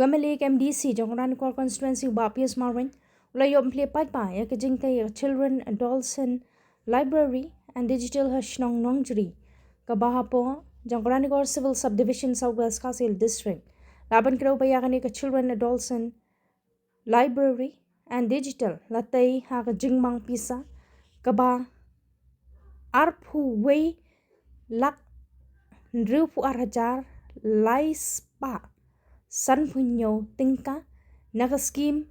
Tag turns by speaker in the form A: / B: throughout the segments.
A: MLA MDC jong Ranikor Constituency Bapias Marwin ulayom Plie paidbah ya kejingkai Children, Adolescent, Library and Digital Hashnong Nongjri kabahapo jong Ranikor Civil Subdivision Southwest Kasil District laban kerau bayakani ke Children, Adolescent, Library and Digital latai ha kejingmang pisa kaba arpu way lak ndriu pu arhajar lais pa san punyo tingka naga scheme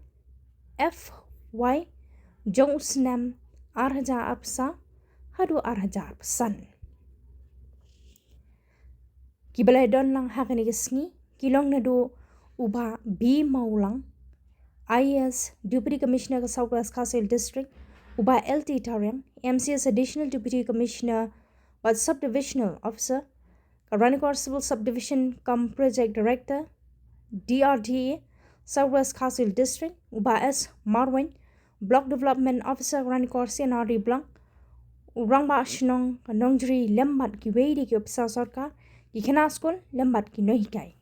A: FY jong usnam arhajar apsa hadu arhajar pesan kibalai don lang hakani kesni kilong nadu uba B maulang IS Deputy Commissioner ke Southwest Kasil District uba LT Tariang MCS Additional Deputy Commissioner but Subdivisional Officer Ranikor Civil Subdivision cum Project Director DRDA Southwest Kasil District uba S Marwin Block Development Officer Ranikor CNRD Blanc urang ba shnong Nongjri lembat ki weidi ki ofisa sarkar ki khana school lembat ki nohikai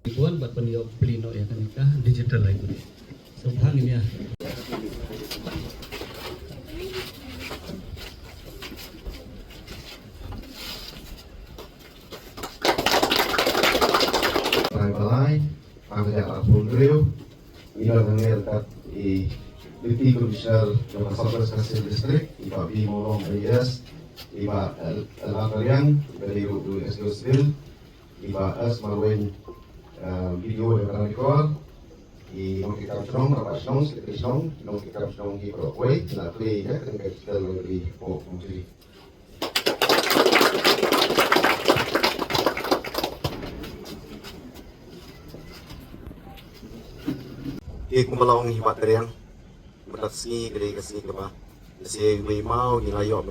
B: Tuan buat pendiok pelino ya kan digital library. Subhan ini ya.
C: Plie, Adolescent Plie, ini adalah dekat di Deputy Commissioner Jawa Southwest Kasil District, Iba B Molong IS, Iba Latariang dari SDO Civil, Iba S Marwin video dari Ranikor, di nong kita senong, rapat senong, sedikit senong, nong kita senong di Broadway, nak play ya, kan kita lebih Nongjri. Kumalau ni hibat teriang, berasi dari kasih ke bah, kasih mau gilayok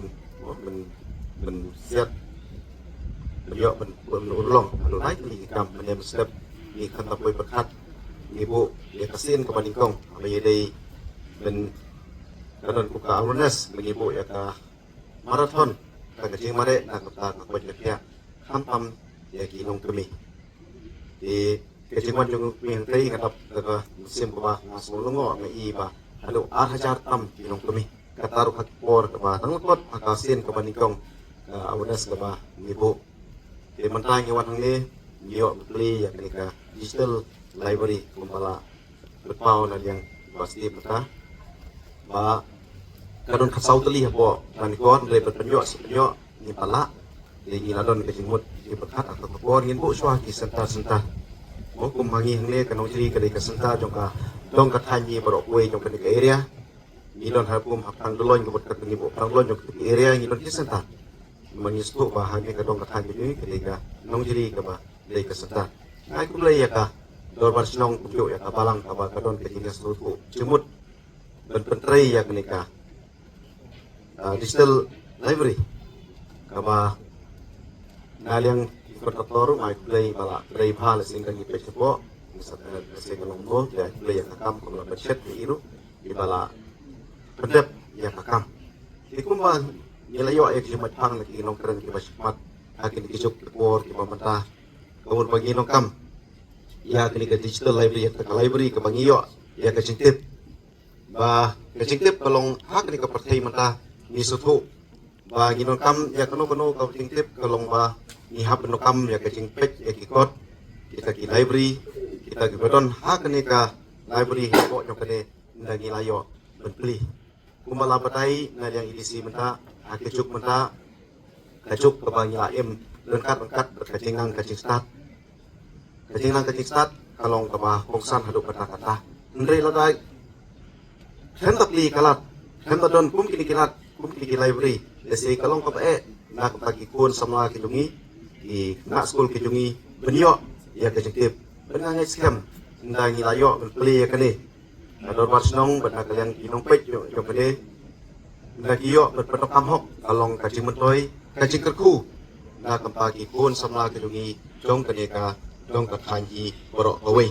C: men siap, beliau menulung, menulai ni kam menyebab ni kan tak boleh berkat, ibu dia kasihin ke bandingkong, apa jadi men kadang buka awareness mengibu ya ke marathon, kan kecil mare nak kita nak buat kerja, ham ya kinong kami, di kecilman jung yang tadi ngatap ke musim bah masuk lungo ngai bah aduh arhajar tam kinong kami kataruh hakpor ke bah tanglukot akasin ke bandingkong awareness ke bah ibu di mentang ngewan ni dia beli yang mereka digital library kumpala berpau dan yang pasti peta bah kadon kasau teli apa Ranikor dari berpenjok sepenjok ni pala di ladon kecimut di berkat atau kepor ngin bu suah ki sentar hukum hangi hangle ke Nongjri ke deka senta jongka dongka tanyi barok kue jongka deka area ngidon hukum hapang dolon ke berkat pengibu hapang dolon jongka deka area ngidon ki senta mengistu bahagia ke dongka tanyi ini ke deka Nongjri ke bah deka senta aku mulai ya ka dorbar sinong pujuk ya ka balang ka bah kadon ke tinggal seluruh jemut dan pentrai ya ke deka digital library ka bah naliang bertator mai play bala play bhal singkan gi pechepo misalkan singkan lombo ya play yang kakam kalau budget di iru di bala pendep yang kakam ikumba nyelayo ay kimat pang lagi nong keren ki basmat akin kisuk por ki pemerintah kawur bagi nong kam ya kini ke digital library ke library ke bangiyo ya ke cingtip ba ke cingtip kalong hak ni ke partai mentah ni sutu ba nginong kam ya kano ke cingtip kalong ba ni hab nokam ya kecing pet ya kikot kita ki library kita ki bedon hak ni ka library ko nyokane ndagi layo benpli kumala patai na yang edisi menta akicuk menta kacuk ke bangi laim lengkat berkacingang kacing start kalong ke bah kongsan haduk kata ndre ladai hendak li kalat hendak don kum kini library desi kalong ke bae nak bagi kun sama kilungi di nak school kejungi beniok ya kejengkip dengan scam ndangi layok beli ya kene ada barsenong benda kalian kinong pet yo kene ndagi yo berpenokam hok kalong kacing mentoi kacing kerku nak pagi pun sama kejungi jong kene ka jong ka tanji borok away